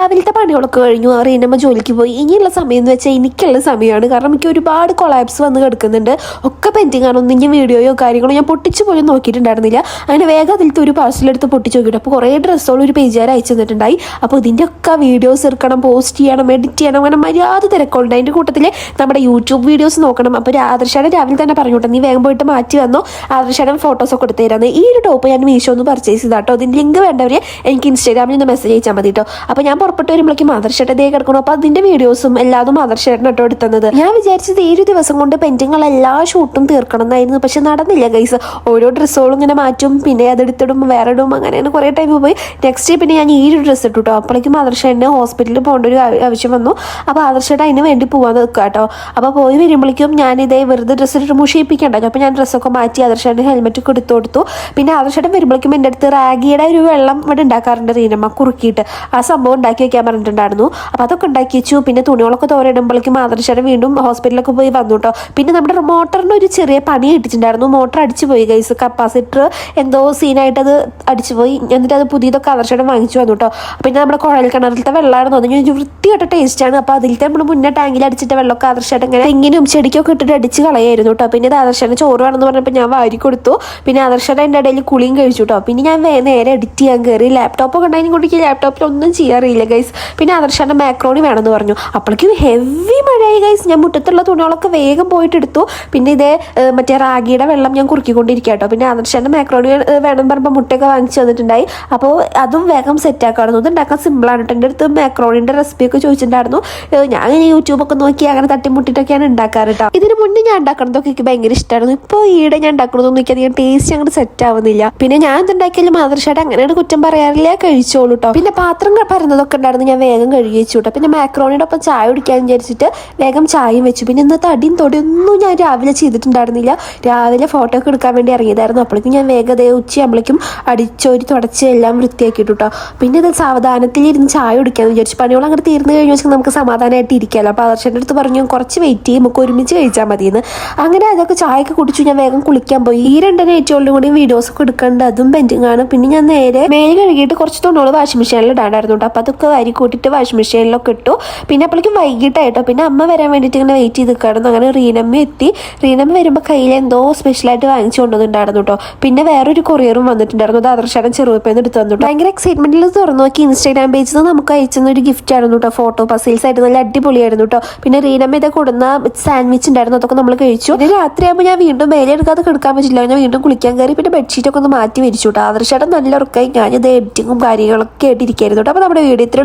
രാവിലത്തെ പണികളൊക്കെ കഴിഞ്ഞു. റീനമ്മ ജോലിക്ക് പോയി. ഇനിയുള്ള സമയം എന്ന് വെച്ചാൽ എനിക്കുള്ള സമയമാണ്. കാരണം എനിക്ക് ഒരുപാട് കൊളാപ്സ് വന്ന് കിടക്കുന്നുണ്ട്. ഒക്കെ പെൻഡിങ് ആണ്. ഒന്നും ഞാൻ വീഡിയോയോ കാര്യങ്ങളോ ഞാൻ പൊട്ടിച്ച് പോലും നോക്കിയിട്ടുണ്ടായിരുന്നില്ല. അങ്ങനെ വേഗം അതിലത്തെ ഒരു പാർസലെടുത്ത് പൊട്ടിച്ച് നോക്കിയിട്ട് അപ്പോൾ കുറേ ഡ്രസ്സുകൾ ഒരു പേജുകാർ അയച്ചു തന്നിട്ടുണ്ടായി. അപ്പോൾ ഇതിൻ്റെ ഒക്കെ വീഡിയോസ് എടുക്കണം, പോസ്റ്റ് ചെയ്യണം, എഡിറ്റ് ചെയ്യണം, അങ്ങനെ മര്യാദ തിരക്കുണ്ട്. അതിൻ്റെ കൂട്ടത്തിൽ നമ്മുടെ യൂട്യൂബ് വീഡിയോസ് നോക്കണം. അപ്പോൾ ആദർശാണ് രാവിലെ തന്നെ പറഞ്ഞോട്ടെ, നീ വേഗം പോയിട്ട് മാറ്റി വന്നോ, ആദർശാണ് ഫോട്ടോസൊക്കെ എടുത്ത് തരാമെന്ന്. ഈ ഒരു ടോപ്പ് ഞാൻ മീഷോ ഒന്ന് പർച്ചേസ് ചെയ്താട്ടോ. അതിൻ്റെ ലിങ്ക് വേണ്ടവർ എനിക്ക് ഇൻസ്റ്റാഗ്രാമിൽ നിന്ന് മെസ്സേജ് അയച്ചാൽ മതി കേട്ടോ. അപ്പോൾ ഞാൻ പുറപ്പെട്ട് വരുമ്പോഴേക്കും ആദർശേട്ടൻ ദേ കിടക്കണം. അപ്പോൾ അതിൻ്റെ വീഡിയോസും എല്ലാതും ആദർശേട്ടൻ കേട്ടോ എടുത്തത്. ഞാൻ വിചാരിച്ചത് ഈ ഒരു ദിവസം കൊണ്ട് പെൻഡിങ്ങുള്ള എല്ലാ ഷൂട്ടും തീർക്കണം എന്നായിരുന്നു. പക്ഷെ നടന്നില്ല ഗൈസ്. ഓരോ ഡ്രസ്സുകളും ഇങ്ങനെ മാറ്റും, പിന്നെ അതെടുത്തിടും, വേറെ ഇടും, അങ്ങനെയാണ് കുറേ ടൈം പോയി. നെക്സ്റ്റ് പിന്നെ ഞാൻ ഈ ഒരു ഡ്രസ്സ് ഇട്ടു കേട്ടോ. അപ്പോഴേക്കും ആദർശേട്ടന് ഹോസ്പിറ്റലിൽ പോകേണ്ട ഒരു ആവശ്യം വന്നു. അപ്പോൾ ആദർശേട്ടൻ അതിന് വേണ്ടി പോകാൻ നിൽക്കുക കേട്ടോ. അപ്പോൾ പോയി വരുമ്പോഴേക്കും ഞാനിതേ വെറുതെ ഡ്രസ്സ് ഇട്ട് മുഷിപ്പിക്കണ്ടല്ലോ. അപ്പോൾ ഞാൻ ഡ്രസ്സൊക്കെ മാറ്റി ആദർശേട്ടൻ ഹെൽമെറ്റ് ഒക്കെ എടുത്തു കൊടുത്തു. പിന്നെ ആദർശേട്ടൻ വരുമ്പോഴേക്കും എൻ്റെ അടുത്ത് റാഗിയുടെ ഒരു വെള്ളം ഇവിടെ ഉണ്ടാക്കാറുണ്ട് റീനമ്മ, കുറുക്കിയിട്ട്. ആ സംഭവം ഉണ്ടാക്കി വെക്കാൻ പറഞ്ഞിട്ടുണ്ടായിരുന്നു. അപ്പോൾ അതൊക്കെ ഉണ്ടാക്കി വെച്ചു. പിന്നെ തുണികളൊക്കെ തോരയിടുമ്പോഴേക്കും ആദർശേട്ടൻ വീണ്ടും ഹോസ്പിറ്റലിലൊക്കെ പോയി വന്നു കേട്ടോ. പിന്നെ നമ്മുടെ മോട്ടറിന് ഒരു ചെറിയ പണി കിട്ടിയിട്ടുണ്ടായിരുന്നു. മോട്ടർ അടിച്ചു പോയി ഗൈസ്. കപ്പാസിറ്റർ എന്തോ സീനായിട്ട് അത് അടിച്ചു പോയി. എന്നിട്ട് അത് പുതിയതൊക്കെ ആദർശേട്ടൻ വാങ്ങിച്ചു വന്നു കേട്ടോ. പിന്നെ നമ്മുടെ കുഴൽ കിണറിലത്തെ വെള്ളമാണെന്ന് തോന്നുന്നു, വൃത്തിയായിട്ട് ടേസ്റ്റാണ്. അപ്പോൾ അതിലത്തെ നമ്മൾ മുന്നേ ടാങ്കിൽ അടിച്ചിട്ട് വെള്ളമൊക്കെ ആദർശേട്ടൻ ഇങ്ങനെ തെങ്ങിനും ചെടിക്കൊക്കെ ഇട്ടിട്ട് അടിച്ച് കളയായിരുന്നു കേട്ടോ. പിന്നെ ഇത് ആദർശേട്ടൻ ചോറ് വേണമെന്ന് പറഞ്ഞപ്പോൾ ഞാൻ വാരി കൊടുത്തു. പിന്നെ ആദർശേട്ടൻ എൻ്റെ ഇടയിൽ കുളിയും കഴിച്ചു കേട്ടോ. പിന്നെ ഞാൻ നേരെ എഡിറ്റ് ചെയ്യാൻ കയറി. ലാപ്ടോപ്പൊക്കെ ഉണ്ടായിരുന്നു കൊണ്ട് ലാപ്ടോപ്പിൽ ഒന്നും ചെയ്യാറില്ല ഗൈസ്. പിന്നെ ആദർശേട്ടൻ മാക്രോണി വേണമെന്ന് പറഞ്ഞു. അപ്പോഴേക്കും ഹെവി മഴയായി ഗൈസ്. ഞാൻ മുറ്റത്തുള്ള തുണികളൊക്കെ വേഗം പോയിട്ട് എടുത്തു. പിന്നെ ഇതേ മറ്റേ റാഗിയുടെ വെള്ളം ഞാൻ കുറുക്കിക്കൊണ്ടിരിക്കുക കേട്ടോ. പിന്നെ ആദർശേട്ടൻ മാക്രോണി വേണം പറയുമ്പോൾ മുട്ടയൊക്കെ വാങ്ങിച്ചു തന്നിട്ടുണ്ടായി. അപ്പോൾ അതും വേഗം സെറ്റാക്കായിരുന്നു. ഇത് ഉണ്ടാക്കാൻ സിമ്പിളാണ് കേട്ടോ. എൻ്റെ അടുത്ത് മാക്രോണിൻ്റെ റെസിപ്പിയൊക്കെ ചോദിച്ചിട്ടുണ്ടായിരുന്നു. ഞാൻ ഇങ്ങനെ യൂട്യൂബൊക്കെ നോക്കി അങ്ങനെ തട്ടിമുട്ടിട്ടൊക്കെയാണ് ഉണ്ടാക്കാറ് കേട്ടോ. ഇതിന് മുന്നേ ഞാൻ ഉണ്ടാക്കണതൊക്കെ എനിക്ക് ഭയങ്കര ഇഷ്ടമായിരുന്നു. ഇപ്പോൾ ഈയിടെ ഞാൻ ഉണ്ടാക്കണതൊന്നും എനിക്ക് അധികം ടേസ്റ്റ് അങ്ങോട്ട് സെറ്റ് ആവുന്നില്ല. പിന്നെ ഞാൻ എന്തുണ്ടാക്കിയാലും ആദർശേട്ടൻ അങ്ങനെയാണ് കുറ്റം പറയാറില്ല, കഴിച്ചോളൂ കേട്ടോ. പിന്നെ പാത്രം പരന്നതൊക്കെ ഉണ്ടായിരുന്നു, ഞാൻ വേഗം കഴുകി വെച്ചു കേട്ടോ. പിന്നെ മാക്രോണിയുടെ ഒപ്പം ചായ കുടിക്കാൻ വിചാരിച്ചിട്ട് വേഗം ചായയും വെച്ചു. പിന്നെ ഇന്നത്തെ അടിയും തൊടിയൊന്നും ഞാൻ രാവിലെ ചെയ്തിട്ടുണ്ടായിരുന്നില്ല. രാവിലെ ഫോട്ടോ ഒക്കെ എടുക്കാൻ വേണ്ടി ഇറങ്ങിയതായിരുന്നു. അപ്പോഴേക്കും ഞാൻ വേഗത ഉച്ചയാകുമ്പോഴേക്കും അടിച്ചോരി തുടച്ച് എല്ലാം വൃത്തിയാക്കിയിട്ടു കേട്ടോ. പിന്നെ ഇത് സാവധാനത്തിലിരുന്ന് ചായ കുടിക്കാമെന്ന് വിചാരിച്ചു. പണികൾ അങ്ങനെ തീർന്നു കഴിഞ്ഞു വെച്ചാൽ നമുക്ക് സമാധാനമായിട്ട് ഇരിക്കാമല്ലോ. അപ്പോൾ ആദർശൻ്റെ അടുത്ത് പറഞ്ഞു കുറച്ച് വെയിറ്റ് ചെയ്യും, നമുക്ക് ഒരുമിച്ച് കഴിച്ചാൽ മതിയെന്ന്. അങ്ങനെ അതൊക്കെ ചായയൊക്കെ കുടിച്ചു. ഞാൻ വേഗം കുളിക്കാൻ പോയി. ഈ 2 നൈറ്റുകളുടെ കൂടി വീഡിയോസൊക്കെ എടുക്കേണ്ടത് അതും പെൻഡിങ് ആണ്. പിന്നെ ഞാൻ നേരെ മേലെ കഴുകിയിട്ട് കുറച്ച് തുണികൾ വാഷിംഗ് മെഷീനിൽ ഇടാണ്ടായിരുന്നു കേട്ടോ. അപ്പോൾ അതൊക്കെ വാരി കൂട്ടിയിട്ട് വാഷിംഗ് മെഷീനിലൊക്കെ ഇട്ടു. പിന്നെ അപ്പോഴേക്കും വൈകിട്ടായിട്ടോ. പിന്നെ അമ്മ വരാൻ വേണ്ടിയിട്ട് ഇങ്ങനെ വെയിറ്റ് ചെയ്ത് നിൽക്കായിരുന്നു. അങ്ങനെ റീനമ്മ എത്തി. റീനമ്മ വരുമ്പോൾ കയ്യിൽ എന്തോ സ്പെഷ്യലായിട്ട് വാങ്ങിച്ചു കൊണ്ടുവന്നിട്ടുണ്ടായിരുന്നു കേട്ടോ. പിന്നെ വേറൊരു കൊറിയറും വന്നിട്ടുണ്ടായിരുന്നു. അത് ആദർശേട്ടൻ ചെറുപ്പേന്ന് എടുത്ത് വന്നു. ഭയങ്കര എക്സൈറ്റ്മെന്റിൽ തുറന്നു നോക്കി. ഇൻസ്റ്റാഗ്രാം പേജിൽ നിന്ന് നമുക്ക് അയച്ചുന്ന ഒരു ഗിഫ്റ്റ് ആയിരുന്നു കേട്ടോ. ഫോട്ടോ പസിൽസ് ആയിട്ട് നല്ല അടിപൊളിയായിരുന്നു കേട്ടോ. പിന്നെ റീനമ്മ ഇതൊക്കെ കൊടുന്ന സാൻഡ്വിച്ച് ഉണ്ടായിരുന്നു, അതൊക്കെ നമ്മൾ കഴിച്ചു. പിന്നെ രാത്രിയാകുമ്പോൾ ഞാൻ വീണ്ടും മേലെ എടുക്കാതെ കിടക്കാൻ പറ്റില്ല. ഞാൻ വീണ്ടും കുളിക്കാൻ കയറി. പിന്നെ ബെഡ്ഷീറ്റൊക്കെ ഒന്ന് മാറ്റി വിരിച്ചു കേട്ടോ. ആദർശേട്ടൻ നല്ല ഉറക്കായി. ഞാനിത് എഡിറ്റിങ്ങും കാര്യങ്ങളൊക്കെ ആയിട്ടിരിക്കായിരുന്നു കേട്ടോ. അപ്പോൾ നമ്മുടെ വീഡിയോ ഇത്ര